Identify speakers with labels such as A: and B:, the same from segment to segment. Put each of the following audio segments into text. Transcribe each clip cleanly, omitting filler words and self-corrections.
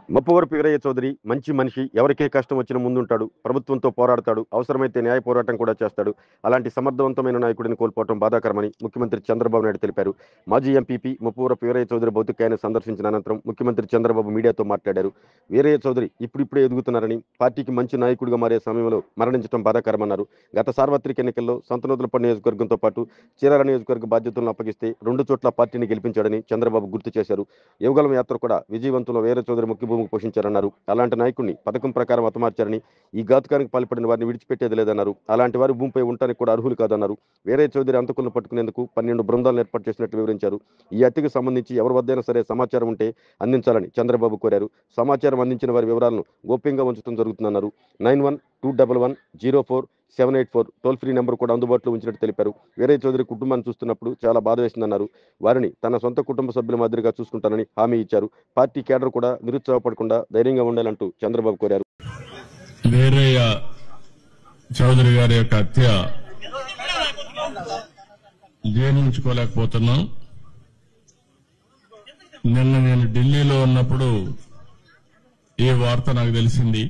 A: ముప్పవరపు వీరయ్య చౌదరి మంచి మనిషి, ఎవరికే కష్టం వచ్చినా ముందుంటాడు, ప్రభుత్వంతో పోరాడతాడు, అవసరమైతే న్యాయ పోరాటం కూడా చేస్తాడు. అలాంటి సమర్థవంతమైన నాయకుడిని కోల్పోవడం బాధాకరమని ముఖ్యమంత్రి చంద్రబాబు నాయుడు తెలిపారు. మాజీ ఎంపీపీ ముప్పవరపు వీరయ్య చౌదరి భౌతికాయాన్ని సందర్శించిన అనంతరం ముఖ్యమంత్రి చంద్రబాబు మీడియాతో మాట్లాడారు. వీరయ్య చౌదరి ఇప్పుడిప్పుడే ఎదుగుతున్నారని, పార్టీకి మంచి నాయకుడిగా మారే సమయంలో మరణించడం బాధాకరమన్నారు. గత సార్వత్రిక ఎన్నికల్లో సంతనూతలపల్లి నియోజకవర్గంతో పాటు చీరాల నియోజకవర్గ బాధ్యతలను అప్పగిస్తే 2 చోట్ల పార్టీని గెలిపించాడని చంద్రబాబు గుర్తు చేశారు. యువగలం యాత్ర కూడా విజయవంతంలో వీరయ్య చౌదరి ముఖ్య భూమికి పోషించారన్నారు. అలాంటి నాయకుడిని పథకం ప్రకారం హతమార్చారని, ఈ ఘాతుకానికి పాల్పడిన వారిని విడిచిపెట్టేది లేదన్నారు. అలాంటి వారు భూమిపై ఉండటానికి కూడా అర్హులు కాదన్నారు. వీరయ్య చౌదరి అంతకులను పట్టుకునేందుకు 12 బృందాలను ఏర్పాటు చేసినట్లు వివరించారు. ఈ హత్యకు సంబంధించి ఎవరి వద్దైనా సరే సమాచారం ఉంటే అందించాలని చంద్రబాబు కోరారు. సమాచారం అందించిన వారి వివరాలను గోప్యంగా ఉంచడం జరుగుతుందన్నారు. 9121104784 టోల్ ఫ్రీ నెంబర్ కూడా అందుబాటులో ఉంచినట్టు తెలిపారు. వీరయ్య చౌదరి కుటుంబాన్ని చూస్తున్నప్పుడు చాలా బాధ వేసిందన్నారు. వారిని తన సొంత కుటుంబ సభ్యుల మాదిరిగా చూసుకుంటానని హామీ ఇచ్చారు. పార్టీ కేడర్ కూడా నిరుత్సాహపడకుండా ధైర్యంగా ఉండాలంటూ చంద్రబాబు కోరారు.
B: వీరయ్య చౌదరి గారి యొక్క హత్య జీర్ణించుకోలేకపోతున్నాం. నిన్న నేను ఢిల్లీలో ఉన్నప్పుడు ఈ వార్త నాకు తెలిసింది.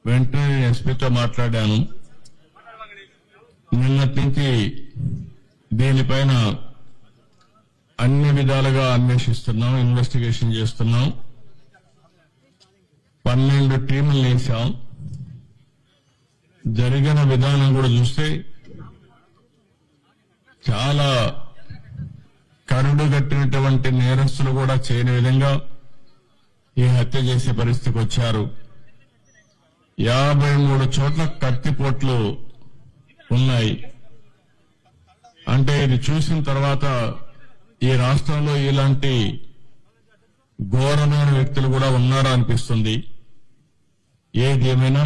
B: వెంటనే ఎస్పీతో మాట్లాడాను. నిన్నటి నుంచి దీనిపైన అన్ని విధాలుగా అన్వేషిస్తున్నాం, ఇన్వెస్టిగేషన్ చేస్తున్నాం. 12 టీములు వేశాం. జరిగిన విధానం కూడా చూస్తే చాలా కరుడు కట్టినటువంటి నేరస్తులు కూడా చేయని విధంగా ఈ హత్య చేసే పరిస్థితికి వచ్చారు. 53 చోట్ల కత్తిపోట్లు ఉన్నాయి. అంటే ఇది చూసిన తర్వాత ఈ రాష్ట్రంలో ఇలాంటి ఘోరమైన వ్యక్తులు కూడా ఉన్నారా అనిపిస్తుంది. ఏది ఏమైనా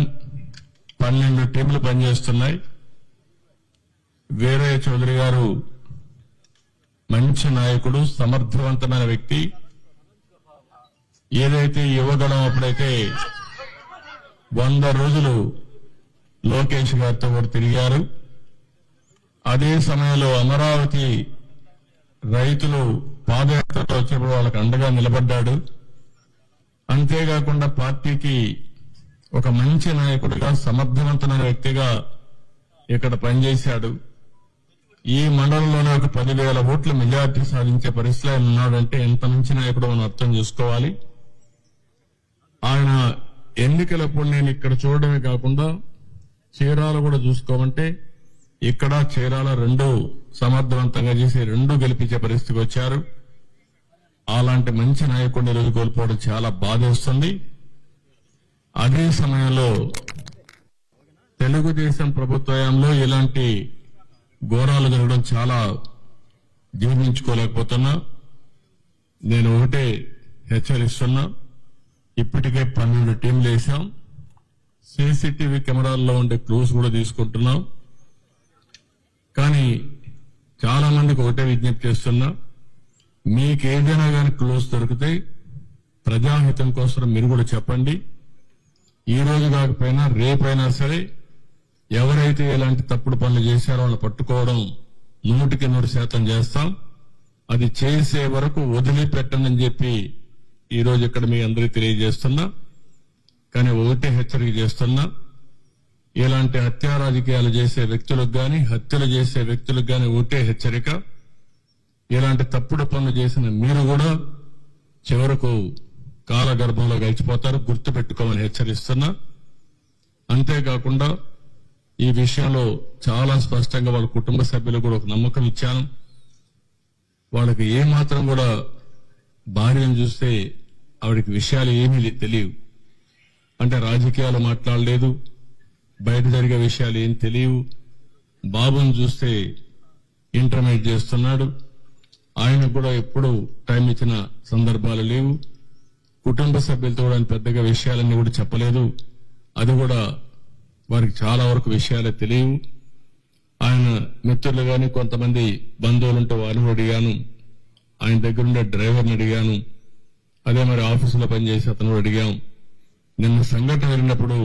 B: 12 టీంలు పనిచేస్తున్నాయి. వీరయ్య చౌదరి గారు మంచి నాయకుడు, సమర్థవంతమైన వ్యక్తి. ఏదైతే యువగలం అప్పుడైతే 100 రోజులు లోకేష్ గారితో కూడా తిరిగారు. అదే సమయంలో అమరావతి రైతులు పాదయాత్రలో వచ్చినప్పుడు వాళ్ళకి అండగా నిలబడ్డాడు. అంతేకాకుండా పార్టీకి ఒక మంచి నాయకుడిగా, సమర్థవంతమైన వ్యక్తిగా ఇక్కడ పనిచేశాడు. ఈ మండలంలోనే ఒక 10,000 ఓట్ల మెజార్టీ సాధించే పరిస్థితిలో ఆయన ఉన్నాడంటే ఎంత మంచి నాయకుడు మనం అర్థం చేసుకోవాలి. ఆయన ఎన్నికలప్పుడు నేను ఇక్కడ చూడడమే కాకుండా చీరాల కూడా చూసుకోమంటే ఇక్కడ చీరాల 2 సమర్థవంతంగా చేసి 2 గెలిపించే పరిస్థితికి వచ్చారు. అలాంటి మంచి నాయకుడిని రోజు కోల్పోవడం చాలా బాధేస్తుంది. అదే సమయంలో తెలుగుదేశం ప్రభుత్వంలో ఇలాంటి ఘోరాలు జరగడం చాలా జీర్ణించుకోలేకపోతున్నా. నేను ఒకటే హెచ్చరిస్తున్నా, ఇప్పటికే 12 టీంలు వేశాం. సీసీటీవీ కెమెరాల్లో ఉండే క్లూస్ కూడా తీసుకుంటున్నాం. కానీ చాలా మందికి ఒకటే విజ్ఞప్తి చేస్తున్నా, మీకేదైనా కానీ క్లూస్ దొరికితే ప్రజాహితం కోసం మీరు కూడా చెప్పండి. ఈ రోజు కాకపోయినా రేపైనా సరే ఎవరైతే ఇలాంటి తప్పుడు పనులు చేశారో వాళ్ళని పట్టుకోవడం 100% చేస్తాం. అది చేసే వరకు వదిలిపెట్టనని చెప్పి ఈ రోజు ఇక్కడ మీ అందరికీ తెలియజేస్తున్నా. కానీ ఒకటే హెచ్చరిక చేస్తున్నా, ఇలాంటి హత్యా రాజకీయాలు చేసే వ్యక్తులకు గాని, హత్యలు చేసే వ్యక్తులకు గాని ఒకటే హెచ్చరిక, ఇలాంటి తప్పుడు పనులు చేసిన మీరు కూడా చివరకు కాలగర్భంలో గడిచిపోతారు, గుర్తుపెట్టుకోమని హెచ్చరిస్తున్నా. అంతేకాకుండా ఈ విషయంలో చాలా స్పష్టంగా వాళ్ళ కుటుంబ సభ్యులు కూడా ఒక నమ్మకం ఇచ్చాను. వాళ్ళకి ఏమాత్రం కూడా భార్యను చూస్తే ఆవిడకి విషయాలు ఏమీ తెలియవు. అంటే రాజకీయాలు మాట్లాడలేదు, బయట జరిగే విషయాలు ఏం తెలియవు. బాబుని చూస్తే ఇంటర్మీడియట్ చేస్తున్నాడు. ఆయన కూడా ఎప్పుడు టైం ఇచ్చిన సందర్భాలు లేవు. కుటుంబ సభ్యులతో కూడా పెద్దగా విషయాలన్నీ కూడా చెప్పలేదు. అది కూడా వారికి చాలా వరకు విషయాలే తెలియవు. ఆయన మిత్రులు గాని కొంతమంది బంధువులుంటే వారిని అడిగాను, ఆయన దగ్గరుండే డ్రైవర్ని అడిగాను, అదే మరి ఆఫీసులో పనిచేసి అతను అడిగాం. నిన్న సంఘటన జరిగినప్పుడు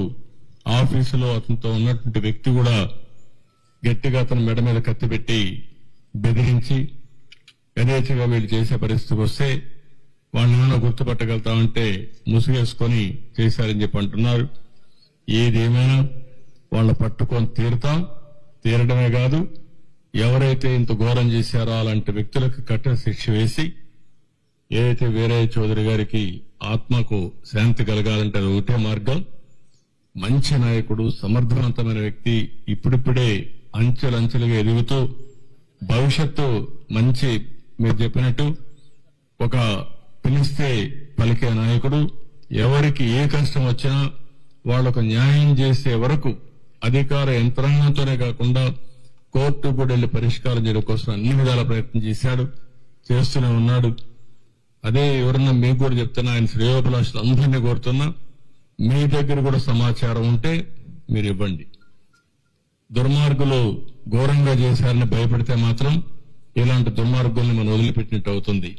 B: ఆఫీసులో అతనితో ఉన్నటువంటి వ్యక్తి కూడా గట్టిగా అతను మెడ మీద కత్తి పెట్టి బెదిరించి యథేచ్ఛగా వీళ్ళు చేసే పరిస్థితికి వస్తే వాళ్ళని ఏమైనా గుర్తుపట్టగలుగుతామంటే ముసుగేసుకొని చేశారని చెప్పి అంటున్నారు. ఏదేమైనా వాళ్ళ పట్టుకొని తీరడమే కాదు, ఎవరైతే ఇంత ఘోరం చేశారో అలాంటి వ్యక్తులకు కఠిన శిక్ష వేసి, ఏదైతే వీరయ్య చౌదరి గారికి ఆత్మకు శాంతి కలగాలంటే అది ఒకటే మార్గం. మంచి నాయకుడు, సమర్థవంతమైన వ్యక్తి, ఇప్పుడిప్పుడే అంచెలంచెలుగా ఎదుగుతూ భవిష్యత్తు మంచి, మీరు చెప్పినట్టు ఒక పిలిస్తే పలికే నాయకుడు, ఎవరికి ఏ కష్టం వచ్చినా వాళ్లకు న్యాయం చేసే వరకు అధికార యంత్రాంగంతోనే కాకుండా కోర్టు కూడా వెళ్లి పరిష్కారం చేయడం కోసం అన్ని విధాల ప్రయత్నం చేస్తూనే ఉన్నాడు. అదే ఎవరన్నా మీకు కూడా చెప్తున్నా, ఆయన శ్రేయోభిలాషులు అందరినీ కోరుతున్నా, మీ దగ్గర కూడా సమాచారం ఉంటే మీరు ఇవ్వండి. దుర్మార్గులు ఘోరంగా చేశారని భయపడితే మాత్రం ఇలాంటి దుర్మార్గుల్ని మనం వదిలిపెట్టినట్టు అవుతుంది.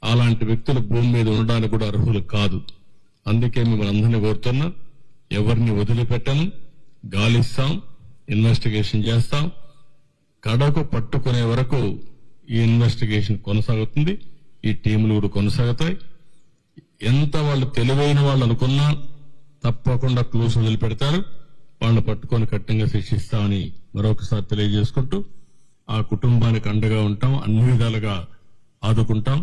B: అలాంటి వ్యక్తులు భూమి మీద ఉండడానికి కూడా అర్హులు కాదు. అందుకే మిమ్మల్ని అందరినీ కోరుతున్నా, ఎవరిని వదిలిపెట్టను, గాలిస్తాం, ఇన్వెస్టిగేషన్ చేస్తాం, కడకు పట్టుకునే వరకు ఈ ఇన్వెస్టిగేషన్ కొనసాగుతుంది. ఈ టీములు కూడా కొనసాగుతాయి. ఎంత వాళ్ళు తెలివైన వాళ్ళు అనుకున్నా తప్పకుండా క్లూస్ వదిలిపెడతారు. వాళ్ళని పట్టుకొని కఠినంగా శిక్షిస్తామని మరొకసారి తెలియజేసుకుంటూ, ఆ కుటుంబానికి అండగా ఉంటాం, అన్ని విధాలుగా ఆదుకుంటాం.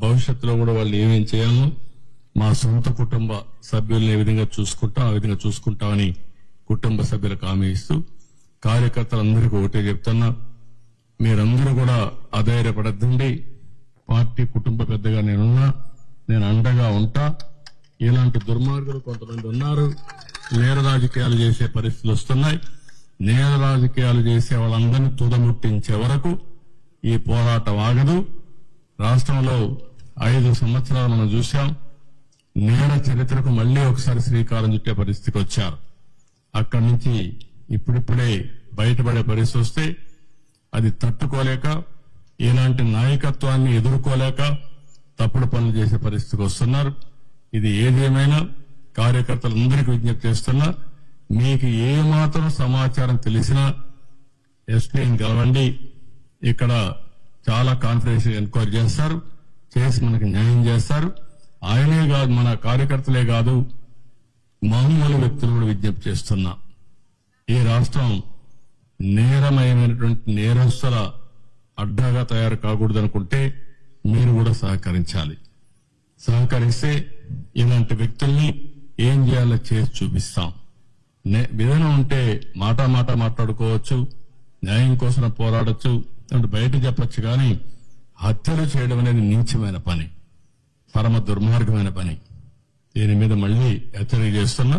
B: భవిష్యత్తులో కూడా వాళ్ళు ఏమేం చేయాలో మా సొంత కుటుంబ సభ్యులను ఏ విధంగా చూసుకుంటాం ఆ విధంగా చూసుకుంటామని కుటుంబ సభ్యులకు హామీ ఇస్తూ, కార్యకర్తలందరికీ ఒకటే చెప్తున్నా, మీరందరూ కూడా అధైర్యపడద్దండి. పార్టీ కుటుంబ పెద్దగా నేను అండగా ఉంటా. ఇలాంటి దుర్మార్గులు కొంతమంది ఉన్నారు, నేర రాజకీయాలు చేసే పరిస్థితులు వస్తున్నాయి. నేర రాజకీయాలు చేసే వాళ్ళందరినీ తుదముట్టించే వరకు ఈ పోరాటం ఆగదు. రాష్ట్రంలో 5 సంవత్సరాలు మనం చూశాం. నేర చరిత్రకు మళ్లీ ఒకసారి శ్రీకారం చుట్టే పరిస్థితికి వచ్చారు. అక్కడి నుంచి ఇప్పుడిప్పుడే బయటపడే పరిస్థితి వస్తే అది తట్టుకోలేక, ఇలాంటి నాయకత్వాన్ని ఎదుర్కోలేక తప్పుడు పనులు చేసే పరిస్థితికి వస్తున్నారు. ఇది ఏదేమైనా కార్యకర్తలందరికీ విజ్ఞప్తి చేస్తున్నా, మీకు ఏమాత్రం సమాచారం తెలిసినా ఎస్పీని కలవండి. ఇక్కడ చాలా కాన్ఫిడెన్షియల్ ఎంక్వైరీ చేసి మనకు న్యాయం చేస్తారు. ఆయనే కాదు, మన కార్యకర్తలే కాదు, మామూలు వ్యక్తులు కూడా విజ్ఞప్తి చేస్తున్నా, ఈ రాష్ట్రం నేరమయమైనటువంటి నేరస్తుల అడ్డాగా తయారు కాకూడదనుకుంటే మీరు కూడా సహకరించాలి. సహకరిస్తే ఇలాంటి వ్యక్తుల్ని ఏం చేయాలో చేసి చూపిస్తాం. విధానం ఉంటే మాట మాట్లాడుకోవచ్చు, న్యాయం కోసం పోరాడొచ్చు, బయట చెప్పొచ్చు. కానీ హత్యలు చేయడం అనేది నీచమైన పని, పరమ దుర్మార్గమైన పని. దీని మీద మళ్లీ హెచ్చరిక చేస్తున్నా,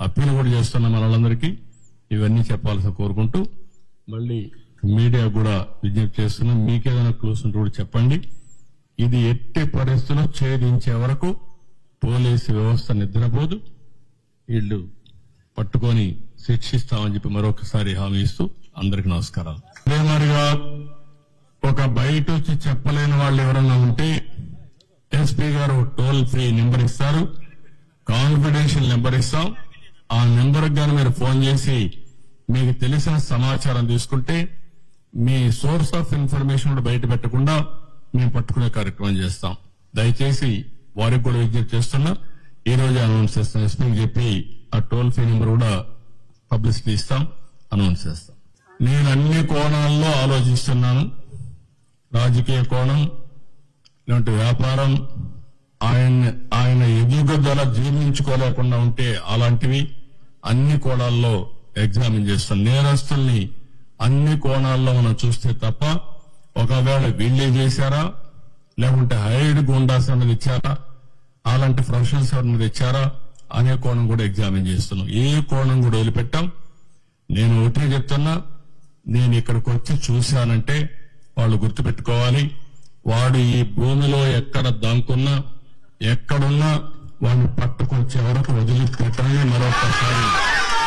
B: అప్పీల్ కూడా చేస్తున్నా మన వాళ్ళందరికీ. ఇవన్నీ చెప్పాల్సి కోరుకుంటూ మళ్లీ మీడియా కూడా విజ్ఞప్తి చేస్తున్నా, మీకేదైనా క్లూస్ ఉంటే కూడా చెప్పండి. ఇది ఎట్టి పరిస్థితుల్లో ఛేదించే వరకు పోలీసు వ్యవస్థ నిద్రపోదు. వీళ్లు పట్టుకొని శిక్షిస్తామని చెప్పి మరొకసారి హామీ ఇస్తూ అందరికీ నమస్కారాలు. అదే మరిగా ఒక బయట వచ్చి చెప్పలేని వాళ్ళు ఎవరన్నా ఉంటే ఎస్పీ గారు టోల్ ఫ్రీ నెంబర్ ఇస్తారు, కాన్ఫిడెన్షియల్ నెంబర్ ఇస్తాం. ఆ నెంబర్కి గానీ మీరు ఫోన్ చేసి మీకు తెలిసిన సమాచారం తీసుకుంటే మీ సోర్స్ ఆఫ్ ఇన్ఫర్మేషన్ కూడా బయట పెట్టకుండా మేము పట్టుకునే కార్యక్రమం చేస్తాం. దయచేసి వారికి కూడా విజ్ఞప్తి చేస్తున్నా, ఈ రోజు అనౌన్స్ చేస్తాం. ఎస్పీకి చెప్పి ఆ టోల్ ఫ్రీ నెంబర్ కూడా పబ్లిసిటీ ఇస్తాం, అనౌన్స్ చేస్తాం. నేను అన్ని కోణాల్లో ఆలోచిస్తున్నాను. రాజకీయ కోణం, ఇలాంటి వ్యాపారం, ఆయన ఎదుగుదల జీర్ణించుకోలేకుండా ఉంటే అలాంటివి అన్ని కోణాల్లో ఎగ్జామిన్ చేస్తాం. నేరస్తుల్ని అన్ని కోణాల్లో మనం చూస్తే తప్ప, ఒకవేళ వీళ్ళే చేశారా లేకుంటే హైడ్ గుండాస్ అనేది ఇచ్చారా, అలాంటి ప్రొఫెషనల్స్ మీద ఇచ్చారా అనే కోణం కూడా ఎగ్జామిన్ చేస్తున్నాం. ఏ కోణం కూడా వదిలిపెట్టాం. నేను ఒకటే చెప్తున్నా, నేను ఇక్కడికి వచ్చి చూశానంటే వాళ్ళు గుర్తుపెట్టుకోవాలి, వాడు ఈ భూమిలో ఎక్కడ దాంకున్నా ఎక్కడున్నా వాడిని పట్టుకొచ్చే వరకు వదిలిపెట్టాలని మరొకసారి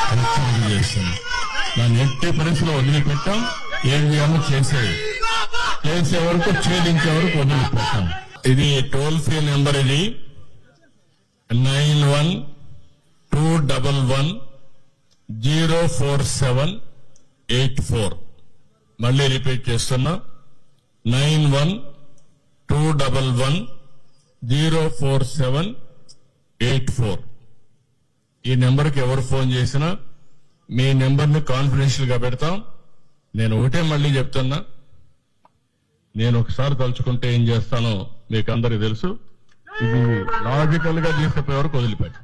B: హెచ్చరిక చేస్తున్నాం. దాన్ని ఎట్టి పరిస్థితిలో వదిలిపెట్టాం. ఏం చేయాలో చేసే వరకు, ఛేదించే వరకు వదిలిపెట్టాం. ఇది టోల్ ఫ్రీ నెంబర్, ఇది 9121104784. మళ్ళీ రిపీట్ చేస్తున్నా, 9121104784. 04784. ఈ నెంబర్కి ఎవరు ఫోన్ చేసినా మీ నెంబర్ని కాన్ఫిడెన్షియల్ గా పెడతాం. నేను ఒకటే మళ్ళీ చెప్తున్నా, నేను ఒకసారి తలుచుకుంటే ఏం చేస్తానో మీకు అందరికీ తెలుసు. ఇది లాజికల్ గా తీసుకుపోయే వరకు వదిలిపెట్టు.